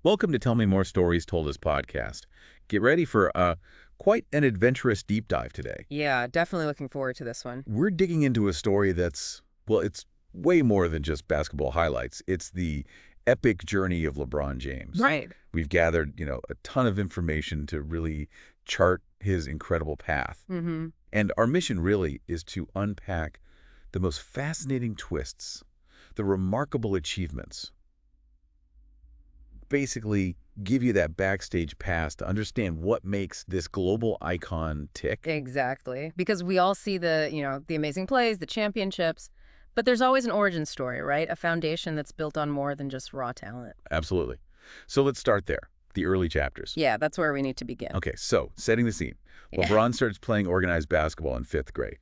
Welcome to Tell Me More Stories Told Us podcast. Get ready for quite an adventurous deep dive today. Yeah, definitely looking forward to this one. We're digging into a story that's, well, it's way more than just basketball highlights. It's the epic journey of LeBron James. Right. We've gathered, a ton of information to really chart his incredible path. Mm-hmm. And our mission really is to unpack the most fascinating twists, the remarkable achievements, basically give you that backstage pass to understand what makes this global icon tick. Exactly. Because we all see the amazing plays, the championships, but there's always an origin story, right? A foundation that's built on more than just raw talent. Absolutely. So let's start there, the early chapters. Yeah, that's where we need to begin. Okay, so setting the scene. Yeah. LeBron starts playing organized basketball in 5th grade.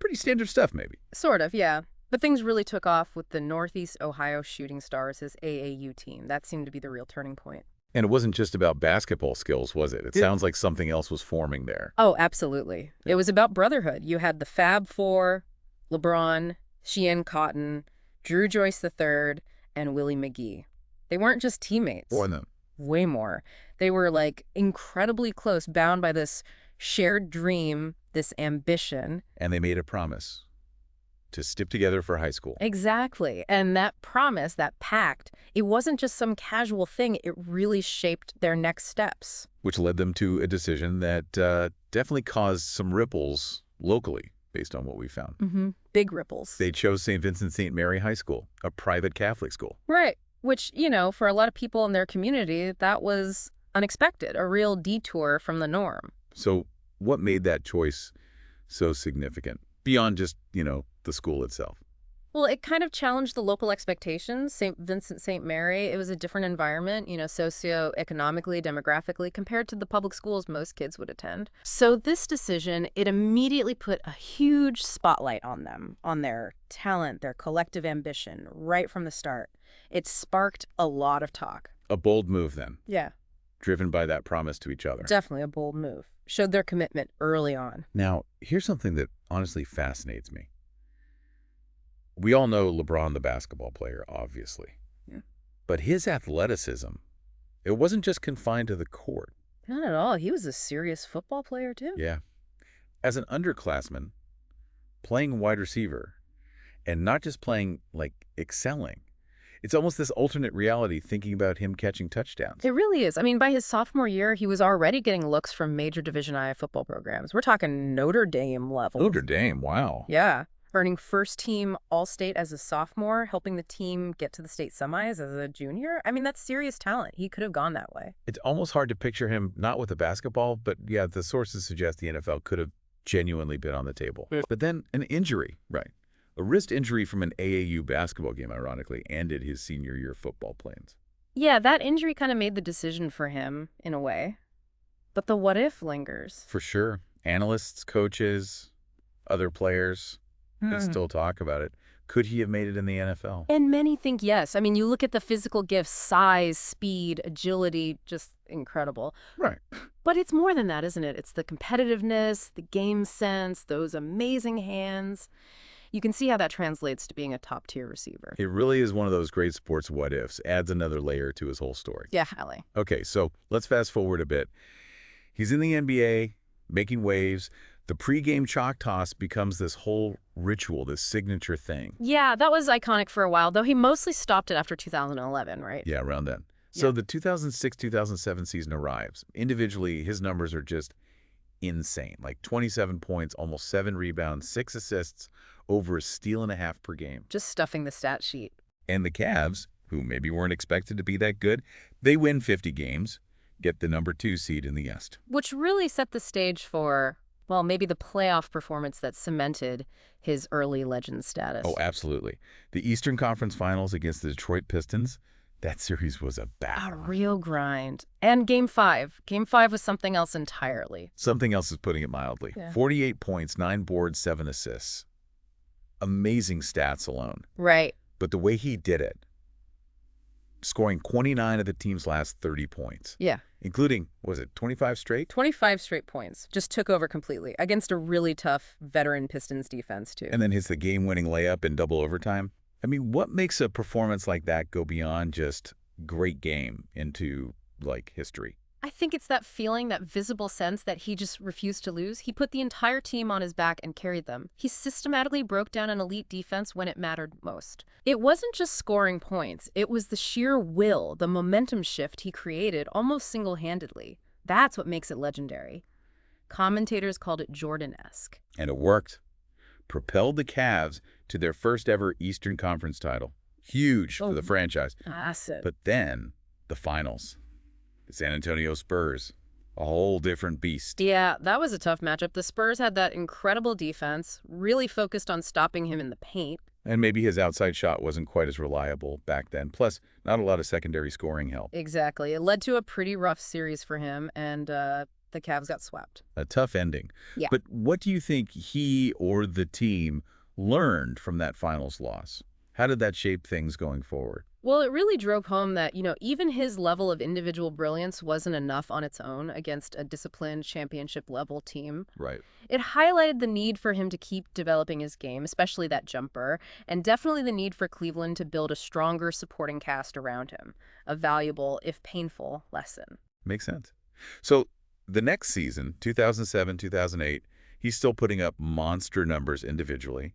Pretty standard stuff, maybe. Sort of, yeah. But things really took off with the Northeast Ohio Shooting Stars, his AAU team. That seemed to be the real turning point. And it wasn't just about basketball skills, was it? It sounds like something else was forming there. Oh, absolutely. It was about brotherhood. You had the Fab Four, LeBron, Sheehan Cotton, Drew Joyce III, and Willie McGee. They weren't just teammates. More than. Way more. They were incredibly close, bound by this shared dream, this ambition. And they made a promise to stick together for high school. Exactly. And that promise, that pact, it wasn't just some casual thing. It really shaped their next steps. Which led them to a decision that definitely caused some ripples locally, based on what we found. Mm-hmm. Big ripples. They chose St. Vincent St. Mary High School, a private Catholic school. Right. Which, for a lot of people in their community, that was unexpected, a real detour from the norm. So what made that choice so significant, beyond just, the school itself? Well, it kind of challenged the local expectations. St. Vincent St. Mary, it was a different environment, socioeconomically, demographically, compared to the public schools most kids would attend. So this decision, it immediately put a huge spotlight on them, on their talent, their collective ambition, right from the start. It sparked a lot of talk. A bold move, then. Yeah. Driven by that promise to each other. Definitely a bold move. Showed their commitment early on. Now, here's something that honestly fascinates me. We all know LeBron, the basketball player, obviously. Yeah. But his athleticism, it wasn't just confined to the court. Not at all. He was a serious football player, too. Yeah. As an underclassman, playing wide receiver, and not just playing, excelling, it's almost this alternate reality thinking about him catching touchdowns. It really is. I mean, by his sophomore year, he was already getting looks from major Division I football programs. We're talking Notre Dame level. Notre Dame, wow. Yeah. Earning first-team All-State as a sophomore, helping the team get to the state semis as a junior. I mean, that's serious talent. He could have gone that way. It's almost hard to picture him not with a basketball, but yeah, the sources suggest the NFL could have genuinely been on the table. But then an injury, right? A wrist injury from an AAU basketball game, ironically, ended his senior year football plans. Yeah, that injury kind of made the decision for him, in a way. But the what-if lingers. For sure. Analysts, coaches, other players, they still talk about it. Could he have made it in the NFL? And many think yes. I mean, you look at the physical gifts, size, speed, agility, just incredible. Right. But it's more than that, isn't it? It's the competitiveness, the game sense, those amazing hands. You can see how that translates to being a top-tier receiver. It really is one of those great sports what-ifs. Adds another layer to his whole story. Yeah, highly. Okay, so let's fast forward a bit. He's in the NBA, making waves. The pregame chalk toss becomes this whole ritual, this signature thing. Yeah, that was iconic for a while, though he mostly stopped it after 2011, right? Yeah, around then. So Yeah. the 2006-2007 season arrives. Individually, his numbers are just insane. 27 points, almost 7 rebounds, 6 assists, over a steal and a half per game. Just stuffing the stat sheet. And the Cavs, who maybe weren't expected to be that good, they win 50 games, get the number 2 seed in the East. Which really set the stage for, well, maybe the playoff performance that cemented his early legend status. Oh, absolutely. The Eastern Conference Finals against the Detroit Pistons, that series was a A battle. real grind. And Game 5. Game 5 was something else entirely. Something else is putting it mildly. Yeah. 48 points, 9 boards, 7 assists. Amazing stats alone. Right. But the way he did it, scoring 29 of the team's last 30 points, Yeah. including, was it 25 straight? 25 straight points. Just took over completely against a really tough veteran Pistons defense, too. And then hits the game-winning layup in double overtime. I mean, what makes a performance like that go beyond just great game into, like, history? I think it's that feeling, that visible sense that he just refused to lose. He put the entire team on his back and carried them. He systematically broke down an elite defense when it mattered most. It wasn't just scoring points. It was the sheer will, the momentum shift he created almost single-handedly. That's what makes it legendary. Commentators called it Jordan-esque. And it worked. Propelled the Cavs to their first ever Eastern Conference title. Huge for the franchise. Massive. But then, the finals. The San Antonio Spurs. A whole different beast. Yeah, that was a tough matchup. The Spurs had that incredible defense, really focused on stopping him in the paint. And maybe his outside shot wasn't quite as reliable back then. Plus, not a lot of secondary scoring help. Exactly. It led to a pretty rough series for him, and the Cavs got swept. A tough ending. Yeah. But what do you think he or the team learned from that finals loss? How did that shape things going forward? Well, it really drove home that, even his level of individual brilliance wasn't enough on its own against a disciplined championship-level team. Right. It highlighted the need for him to keep developing his game, especially that jumper, and definitely the need for Cleveland to build a stronger supporting cast around him. A valuable, if painful, lesson. Makes sense. So the next season, 2007-2008, he's still putting up monster numbers individually.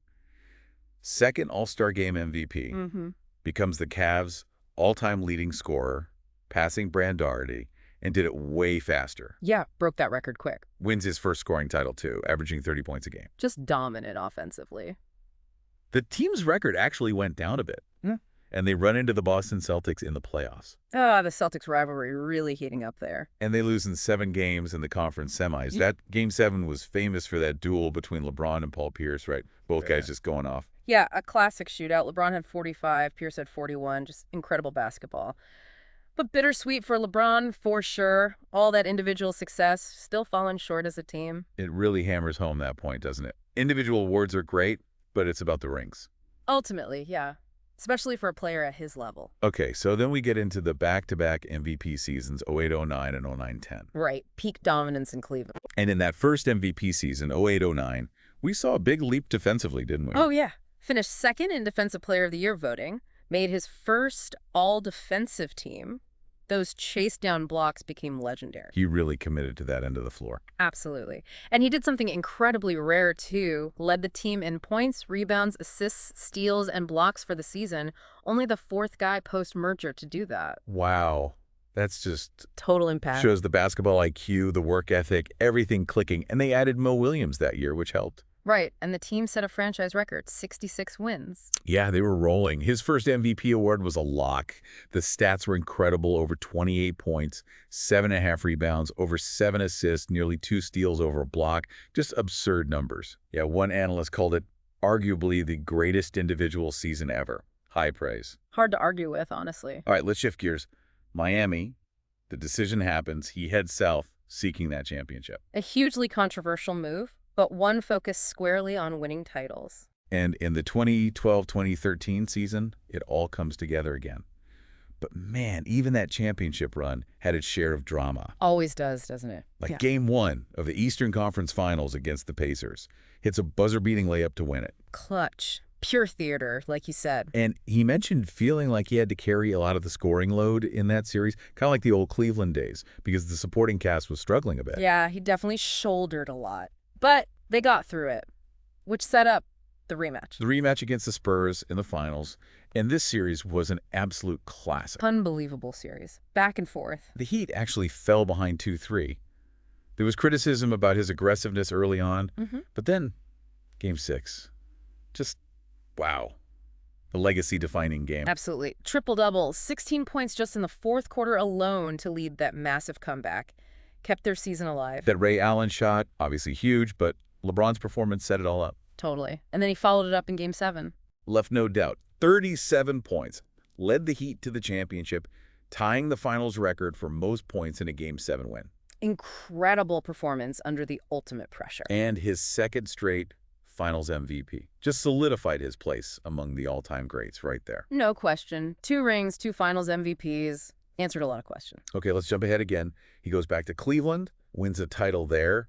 Second All-Star Game MVP. Becomes the Cavs' all-time leading scorer, passing Brand Daugherty, and did it way faster. Yeah, broke that record quick. Wins his first scoring title, too, averaging 30 points a game. Just dominant offensively. The team's record actually went down a bit, and they run into the Boston Celtics in the playoffs. Ah, the Celtics rivalry really heating up there. And they lose in 7 games in the conference semis. That Game 7 was famous for that duel between LeBron and Paul Pierce, right? Both guys just going off. Yeah, a classic shootout. LeBron had 45, Pierce had 41. Just incredible basketball. But bittersweet for LeBron, for sure. All that individual success, still falling short as a team. It really hammers home that point, doesn't it? Individual awards are great, but it's about the rings. Ultimately, yeah. Especially for a player at his level. Okay, so then we get into the back-to-back MVP seasons, 08-09 and 09-10. Right, peak dominance in Cleveland. And in that first MVP season, 08-09, we saw a big leap defensively, didn't we? Oh, yeah. Finished second in Defensive Player of the Year voting. Made his first all-defensive team. Those chase-down blocks became legendary. He really committed to that end of the floor. Absolutely. And he did something incredibly rare, too. Led the team in points, rebounds, assists, steals, and blocks for the season. Only the 4th guy post-merger to do that. Wow. That's just... Total impact. Shows the basketball IQ, the work ethic, everything clicking. And they added Mo Williams that year, which helped. Right, and the team set a franchise record, 66 wins. Yeah, they were rolling. His first MVP award was a lock. The stats were incredible, over 28 points, 7.5 rebounds, over 7 assists, nearly 2 steals over a block. Just absurd numbers. Yeah, one analyst called it arguably the greatest individual season ever. High praise. Hard to argue with, honestly. All right, let's shift gears. Miami, the decision happens. He heads south, seeking that championship. A hugely controversial move, but one focused squarely on winning titles. And in the 2012-2013 season, it all comes together again. But man, even that championship run had its share of drama. Always does, doesn't it? Like Game 1 of the Eastern Conference Finals against the Pacers. Hits a buzzer-beating layup to win it. Clutch. Pure theater, like you said. And he mentioned feeling like he had to carry a lot of the scoring load in that series, kind of like the old Cleveland days, because the supporting cast was struggling a bit. Yeah, he definitely shouldered a lot. But they got through it, which set up the rematch. The rematch against the Spurs in the finals, and this series was an absolute classic. Unbelievable series. Back and forth. The Heat actually fell behind 2-3. There was criticism about his aggressiveness early on, but then Game 6. Just, wow. A legacy-defining game. Absolutely. Triple-double, 16 points just in the 4th quarter alone to lead that massive comeback. Kept their season alive. That Ray Allen shot, obviously huge, but LeBron's performance set it all up. Totally. And then he followed it up in Game 7. Left no doubt. 37 points. Led the Heat to the championship, tying the finals record for most points in a Game 7 win. Incredible performance under the ultimate pressure. And his second straight finals MVP. Just solidified his place among the all-time greats right there. No question. 2 rings, 2 finals MVPs. Answered a lot of questions. Okay, let's jump ahead again. He goes back to Cleveland, wins a title there,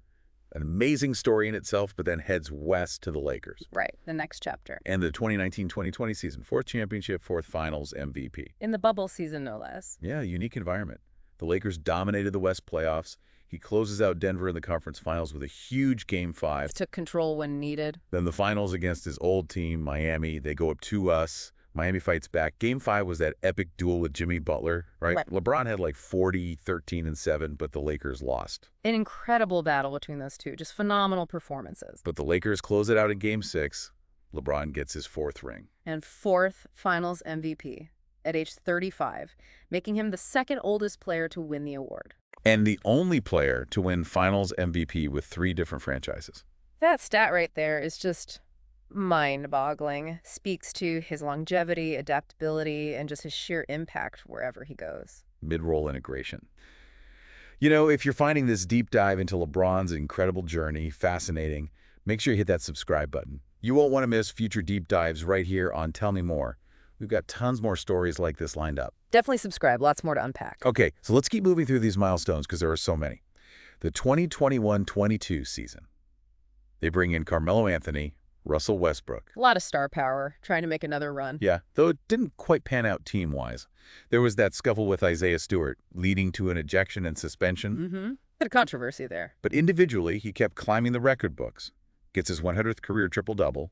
An amazing story in itself, but then heads west to the Lakers. Right, the next chapter. And the 2019-2020 season, 4th championship, 4th finals MVP. In the bubble season, no less. Yeah, unique environment. The Lakers dominated the West playoffs. He closes out Denver in the conference finals with a huge Game 5. Took control when needed. Then the finals against his old team, Miami. They go up 2-us. Miami fights back. Game 5 was that epic duel with Jimmy Butler, right? LeBron had like 40, 13, and 7, but the Lakers lost. An incredible battle between those two. Just phenomenal performances. But the Lakers close it out in Game 6. LeBron gets his 4th ring. And 4th finals MVP at age 35, making him the 2nd oldest player to win the award. And the only player to win finals MVP with 3 different franchises. That stat right there is just mind-boggling. Speaks to his longevity, adaptability, and just his sheer impact wherever he goes. Mid-roll integration. You know, if you're finding this deep dive into LeBron's incredible journey fascinating, make sure you hit that subscribe button. You won't want to miss future deep dives right here on Tell Me More. We've got tons more stories like this lined up. Definitely subscribe. Lots more to unpack. Okay, so let's keep moving through these milestones because there are so many. The 2021-22 season. They bring in Carmelo Anthony, Russell Westbrook. A lot of star power, trying to make another run. Yeah, though it didn't quite pan out team-wise. There was that scuffle with Isaiah Stewart, leading to an ejection and suspension. Bit of controversy there. But individually, he kept climbing the record books. Gets his 100th career triple-double.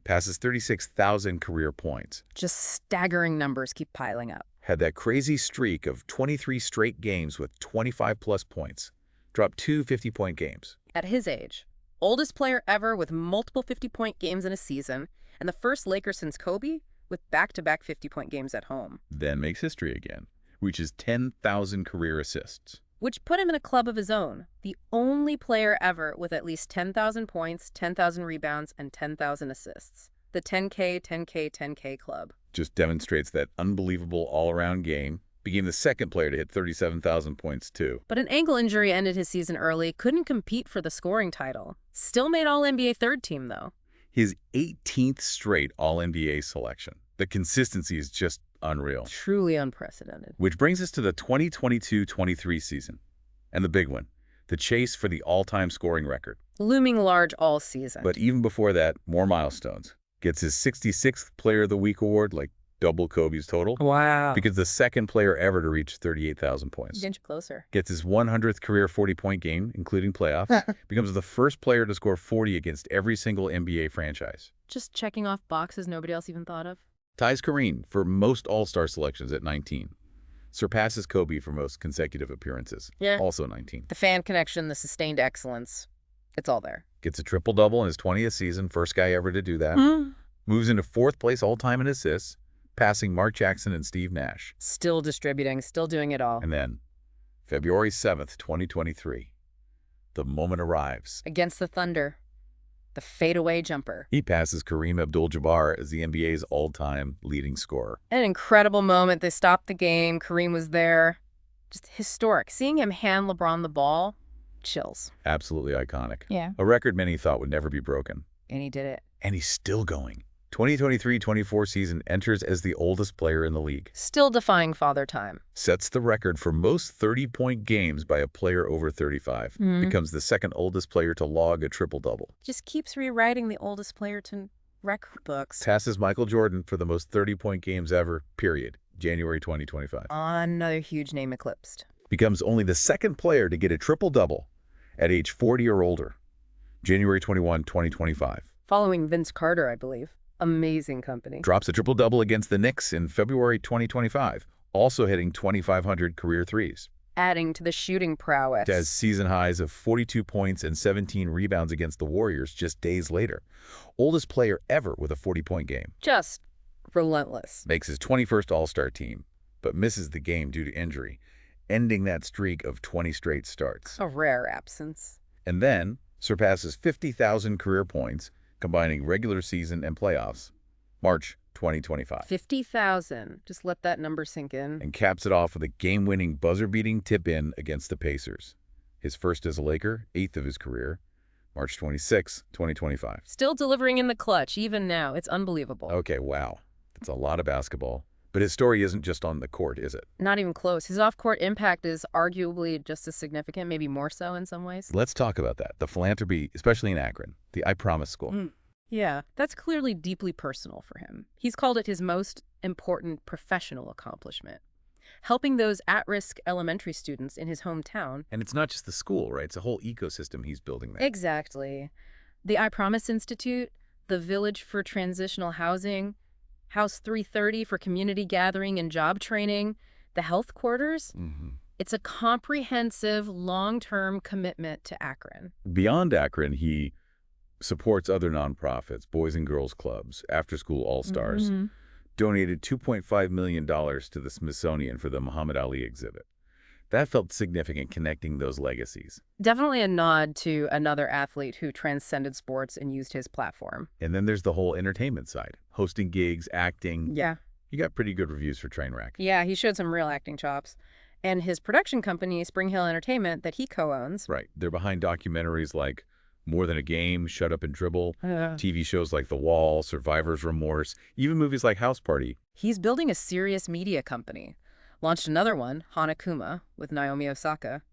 Passes 36,000 career points. Just staggering numbers keep piling up. Had that crazy streak of 23 straight games with 25-plus points. Dropped 2 50-point games. At his age, oldest player ever with multiple 50-point games in a season, and the first Laker since Kobe with back-to-back 50-point games at home. Then makes history again. Reaches 10,000 career assists. Which put him in a club of his own. The only player ever with at least 10,000 points, 10,000 rebounds, and 10,000 assists. The 10K, 10K, 10K club. Just demonstrates that unbelievable all-around game. Became the 2nd player to hit 37,000 points, too. But an ankle injury ended his season early. Couldn't compete for the scoring title. Still made All-NBA 3rd team, though. His 18th straight All-NBA selection. The consistency is just unreal. Truly unprecedented. Which brings us to the 2022-23 season. And the big one, the chase for the all-time scoring record. Looming large all season. But even before that, more milestones. Gets his 66th Player of the Week award, like double Kobe's total. Wow. Because the 2nd player ever to reach 38,000 points. Inch closer. Gets his 100th career 40-point game, including playoffs. Becomes the first player to score 40 against every single NBA franchise. Just checking off boxes nobody else even thought of. Ties Kareem for most All-Star selections at 19. Surpasses Kobe for most consecutive appearances. Yeah. Also 19. The fan connection, the sustained excellence. It's all there. Gets a triple-double in his 20th season. First guy ever to do that. Moves into 4th place all-time in assists. Passing Mark Jackson and Steve Nash. Still distributing, still doing it all. And then, February 7th, 2023. The moment arrives. Against the Thunder. The fadeaway jumper. He passes Kareem Abdul-Jabbar as the NBA's all-time leading scorer. An incredible moment. They stopped the game. Kareem was there. Just historic. Seeing him hand LeBron the ball, chills. Absolutely iconic. Yeah. A record many thought would never be broken. And he did it. And he's still going. 2023-24 season enters as the oldest player in the league. Still defying father time. Sets the record for most 30-point games by a player over 35. Becomes the 2nd oldest player to log a triple-double. Just keeps rewriting the oldest player to record books. Passes Michael Jordan for the most 30-point games ever, period. January 2025. Another huge name eclipsed. Becomes only the 2nd player to get a triple-double at age 40 or older. January 21, 2025. Following Vince Carter, I believe. Amazing company. Drops a triple-double against the Knicks in February 2025, also hitting 2,500 career threes. Adding to the shooting prowess. Has season highs of 42 points and 17 rebounds against the Warriors just days later. Oldest player ever with a 40-point game. Just relentless. Makes his 21st All-Star team, but misses the game due to injury, ending that streak of 20 straight starts. A rare absence. And then surpasses 50,000 career points, combining regular season and playoffs, March 2025. 50,000. Just let that number sink in. And caps it off with a game-winning buzzer-beating tip-in against the Pacers. His first as a Laker, 8th of his career, March 26, 2025. Still delivering in the clutch, even now. It's unbelievable. Okay, wow. That's a lot of basketball. But his story isn't just on the court, is it? Not even close. His off-court impact is arguably just as significant, maybe more so in some ways. Let's talk about that. The philanthropy, especially in Akron, the I Promise School. Yeah, that's clearly deeply personal for him. He's called it his most important professional accomplishment, helping those at-risk elementary students in his hometown. And it's not just the school, right? It's a whole ecosystem he's building there. Exactly. The I Promise Institute, the Village for Transitional Housing, House 330 for community gathering and job training, the health quarters. It's a comprehensive, long-term commitment to Akron. Beyond Akron, he supports other nonprofits, Boys and Girls Clubs, After-School All-Stars, donated $2.5 million to the Smithsonian for the Muhammad Ali exhibit. That felt significant, connecting those legacies. Definitely a nod to another athlete who transcended sports and used his platform. And then there's the whole entertainment side, hosting gigs, acting. Yeah. You got pretty good reviews for Trainwreck. Yeah, he showed some real acting chops. And his production company, Spring Hill Entertainment, that he co-owns. Right. They're behind documentaries like More Than a Game, Shut Up and Dribble, TV shows like The Wall, Survivor's Remorse, even movies like House Party. He's building a serious media company. Launched another one, Hanakuma, with Naomi Osaka.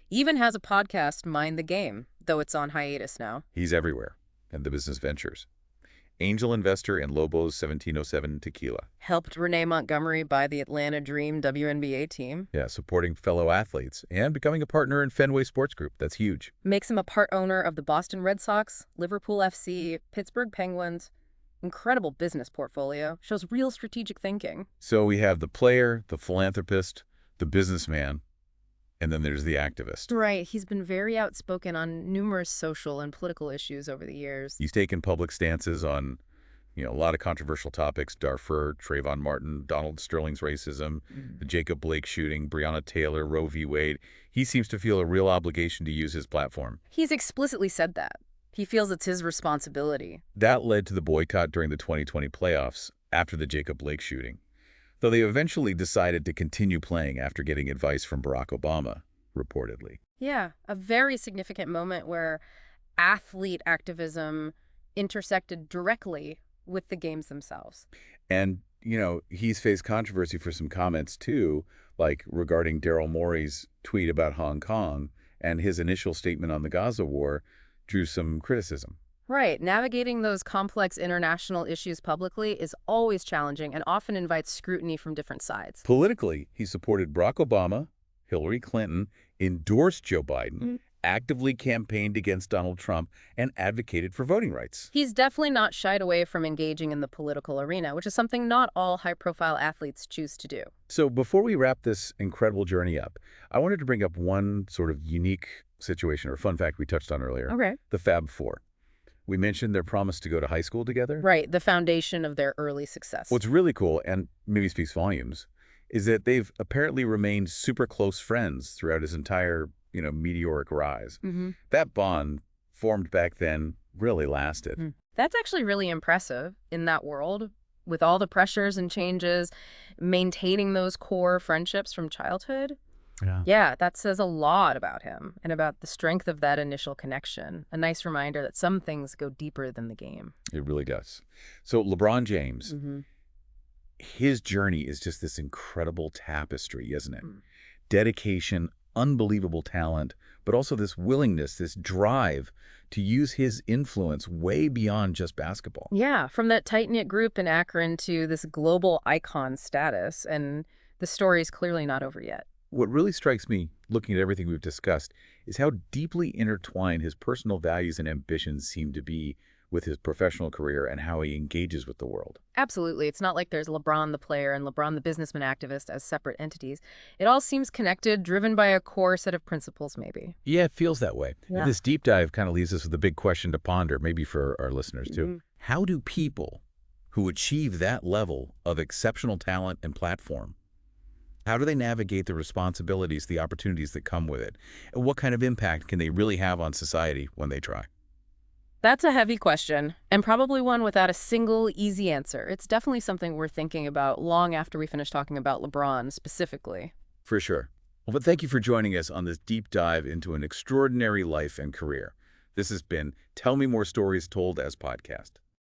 Even has a podcast, Mind the Game, though it's on hiatus now. He's everywhere. And the business ventures. Angel investor in Lobo's 1707 Tequila. Helped Renee Montgomery buy the Atlanta Dream WNBA team. Yeah, supporting fellow athletes and becoming a partner in Fenway Sports Group. That's huge. Makes him a part owner of the Boston Red Sox, Liverpool FC, Pittsburgh Penguins. Incredible business portfolio. Shows real strategic thinking. So we have the player, the philanthropist, the businessman, and then there's the activist. Right. He's been very outspoken on numerous social and political issues over the years. He's taken public stances on, a lot of controversial topics: Darfur, Trayvon Martin, Donald Sterling's racism, the Jacob Blake shooting, Breonna Taylor, Roe v. Wade. He seems to feel a real obligation to use his platform. He's explicitly said that. He feels it's his responsibility. That led to the boycott during the 2020 playoffs after the Jacob Blake shooting, though they eventually decided to continue playing after getting advice from Barack Obama, reportedly. Yeah, a very significant moment where athlete activism intersected directly with the games themselves. And, he's faced controversy for some comments, too, like regarding Daryl Morey's tweet about Hong Kong, and his initial statement on the Gaza war drew some criticism. Right. Navigating those complex international issues publicly is always challenging and often invites scrutiny from different sides. Politically, he supported Barack Obama, Hillary Clinton, endorsed Joe Biden, actively campaigned against Donald Trump, and advocated for voting rights. He's definitely not shied away from engaging in the political arena, which is something not all high-profile athletes choose to do. So before we wrap this incredible journey up, I wanted to bring up one sort of unique situation or fun fact we touched on earlier. Okay. The Fab Four. We mentioned their promise to go to high school together. Right, the foundation of their early success. What's really cool, and maybe speaks volumes, is that they've apparently remained super close friends throughout his entire, meteoric rise. That bond formed back then really lasted. That's actually really impressive in that world, with all the pressures and changes, maintaining those core friendships from childhood. Yeah, that says a lot about him and about the strength of that initial connection. A nice reminder that some things go deeper than the game. It really does. So LeBron James, his journey is just this incredible tapestry, isn't it? Dedication, unbelievable talent, but also this willingness, this drive to use his influence way beyond just basketball. Yeah, from that tight-knit group in Akron to this global icon status, and the story's clearly not over yet. What really strikes me, looking at everything we've discussed, is how deeply intertwined his personal values and ambitions seem to be with his professional career and how he engages with the world. Absolutely. It's not like there's LeBron the player and LeBron the businessman activist as separate entities. It all seems connected, driven by a core set of principles, maybe. Yeah, it feels that way. Yeah. This deep dive kind of leaves us with a big question to ponder, maybe for our listeners too. How do people who achieve that level of exceptional talent and platform, how do they navigate the responsibilities, the opportunities that come with it? And what kind of impact can they really have on society when they try? That's a heavy question, and probably one without a single easy answer. It's definitely something we're thinking about long after we finish talking about LeBron specifically. For sure. Well, but thank you for joining us on this deep dive into an extraordinary life and career. This has been Tell Me More Stories Told as Podcast.